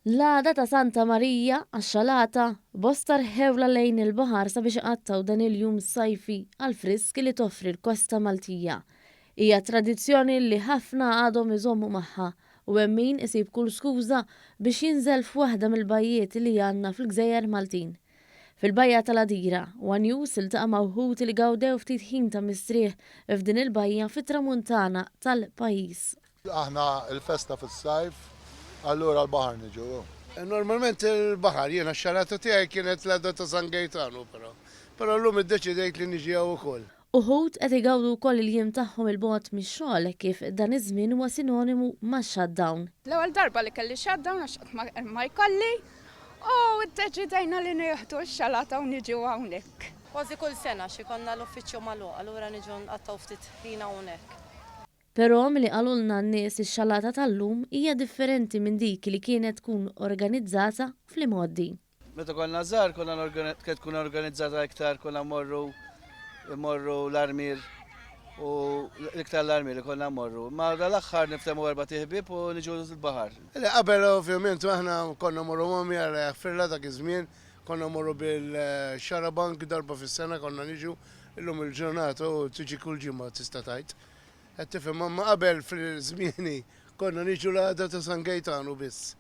L-għada ta' Santa Marija għax-Xalata bosta rħewla lejn il-baħar sabiex iqattaw dan il-jum sajfi għal-friski li toffri l-Kosta Maltija. Hija tradizzjoni li ħafna għadhom iżommu magħha u hemm min isib kull skuża biex jinżel f'waħda mill-bajjiet li għandna fil-Gżejjer Maltin. Fil-bajja tal-Adira, One News iltaqa' ma' wħud li gawdew ftit ħin ta' mistrieħ f'din il-bajja fit-tramuntana tal-pajjiż. Aħna il-festa fis-sajf, allura l-baħar niġu. Normalment il-baħar jiena x-Xalata tiegħi kienet l-għadda ta' San Gaetano però llum iddeċidejt li niġi hawn ukoll. Uħud qed igawdu wkoll il-jiem tagħhom il-bogħod mix-xogħol kif dan iż-żmien huwa sinonimu ma' shutdown. L-ewwel darba li kelli shutdown għax ma jkolli u ddeċidejna li nieħdu x-Xalata u niġu hawnhekk. Kważi kull sena xi konna l-uffiċċju magħluq, allura niġu nqattaw ftit ħin hawnhekk. Però milli qalulna n-nies ix-Xalata tal-lum hija differenti minn dik li kienet tkun organizzata fl-imoddi. Meta konna żgħar kienet tkun organizzata iktar konna mmorru l-armir u l-iktar l-armir li konna mmorru. Ma dal-aħħar niftehmu erba' ħbieb u niġu l-baħar. Qabel ovvjament aħna konna morru ma' firla dak iż-żmien, konna morru bil-xarabank darba fis-sena konna niġu illum il-ġurnata u tiġi kull ġimgħa tista' tgħid. Qed tifhem ma qabel fil-żmieni konna niġu l-għada ta' San Gaetano biss.